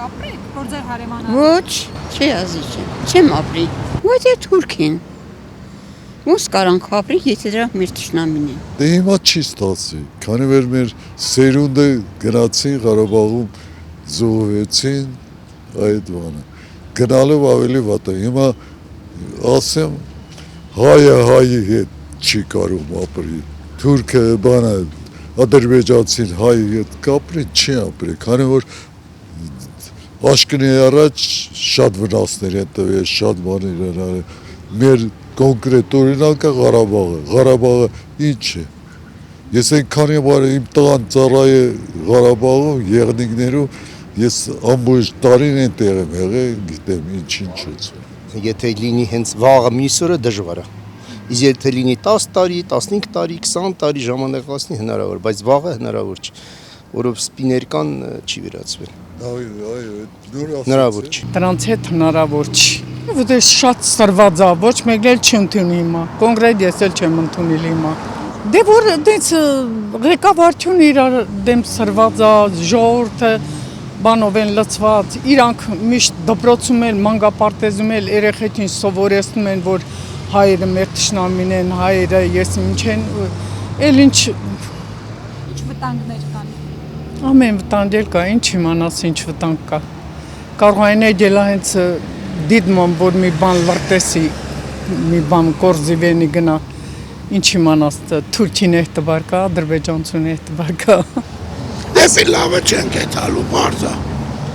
կապրեք, որ ձեր հարևանը։ Ոչ, չի ազիջը, չեմ ապրի։ Ոչ է թուրքին։ Ոնց կարանք ապրի, եթե դրանք մեր թշնամին են։ Դե հիմա չի ստացի, քանի որ մեր սերունդը գնացին Ղարաբաղում զոհվեցին այդ բանը։ Գնալով ավելի վատ է։ Հիմա ասեմ հայը հայի հետ չի կարող ապրի։ Թուրքը բանը ադրբեջանցին հայի հետ կապրի, չի ապրի, քանի որ աշկնի առաջ շատ վնասներ են տվել, շատ բաներ են արել։ Մեր կոնկրետ օրինակը Ղարաբաղը ինչ է։ Ես այնքանի բար իմ տղան ծառայ Ղարաբաղում, եղնիկներում, ես ամբողջ տարին են տեղ եմ եղել, գիտեմ ինչ է։ Եթե լինի հենց վաղը մյուս օրը դժվար է։ Իսկ եթե լինի 10 տարի, 15 տարի, 20 տարի ժամանակ հասնի հնարավոր, բայց վաղը հնարավոր չի, որով սպիներկան չի վերացվել։ Հնարավոր չի։ Դրանց հետ հնարավոր չի։ Որտե շատ սրված է, ոչ մեկ էլ չընդունի հիմա։ Կոնկրետ ես էլ չեմ ընդունել հիմա։ Դե որ դից ղեկավարությունը իրար դեմ սրված է, ժողովուրդը բանով են լծված, իրանք միշտ դպրոցում են, մանկապարտեզում են երեխեքին սովորեցնում են, որ հայերը մեր թշնամին են, հայերը ես ինչ են, էլ ինչ վտանգներ կան։ ամեն վտանգ էլ կա, ինչ իմանաս ինչ վտանգ կա։ Կարող այն է գելա հենց դիտմամ, որ մի բան լրտեսի, մի բան կորզիվենի գնա, ինչ իմանաս թուրքին է տվար կա, ադրբեջանցուն է տվար կա։ Դեպի լավը չեն կետալու բարձա,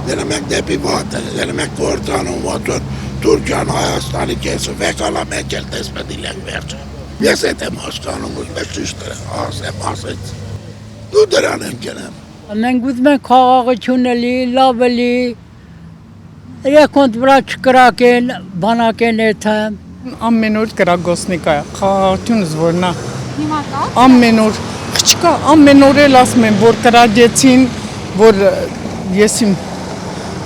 դենը մենք դեպի վատը, դենը մենք գործանում վատոր, Թուրքյան Հայաստանի կեսը վեկալա մենք էլ տեսպետիլ ենք վերջը։ Ես էտ եմ հասկանում, ուզում ես ճիշտ ասեմ, ասեց, դու դրան եմ կենեմ։ Մենք ուզում ենք խաղաղություն էլի, լավ էլի, երկոնտ վրա չկրակեն, բանակեն էթը։ Ամեն օր կրագոսնիկ է, խաղաղություն զորնա։ Հիմա կա։ Ամեն օր, չկա, ամեն օր էլ ասում են, որ կրագեցին, որ ես իմ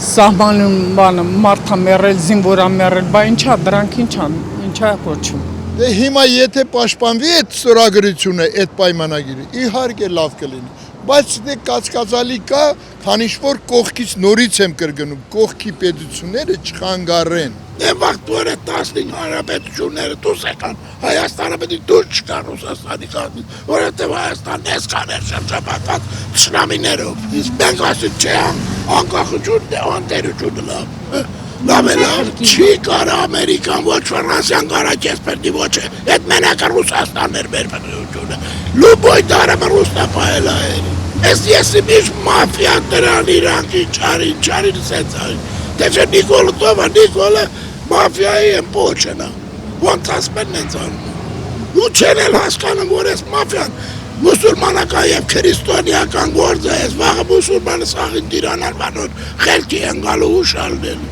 սահմանում բանը մարդա մերել, զինվորա մերել, բա ինչա, դրանք ինչա կոչում։ Դե հիմա եթե պաշտպանվի այդ ստորագրությունը, այդ պայմանագիրը, իհարկե լավ կլինի, բայց դե կացկացալի կա, քանի որ կողքից նորից եմ կրկնում, կողքի պետությունները չխանգարեն։ Դե վաղտուր է 15 հանրապետությունները դուս եկան, Հայաստանը պետք է դուր չկան Ռուսաստանի կազմից, որովհետև Հայաստանն էսքան էր շրջապատված թշնամիներով, իսկ մենք ասում չէ անկախություն դե անտերությունը լավ է լավ, չի կարա Ամերիկան, ոչ Ֆրանսիան կարա քեզ պետք ոչ է, այդ մենակը Ռուսաստանն էր մեր պետությունը, լուբոյ դարը Ռուսնապայել է, ես միշտ մաֆիա դրան իրանք ինչարին սենց այն, դե չէ Նիկոլը մաֆիայի են պոչենա, ոնց ասպեն են ծանում, ու չեն էլ հասկանում, որ ես մաֆիան մուսուլմանական և քրիստոնեական գործ է, ես վաղը մուսուլմանը սաղին տիրանալ բանոր խելքի են գալու ուշալնել։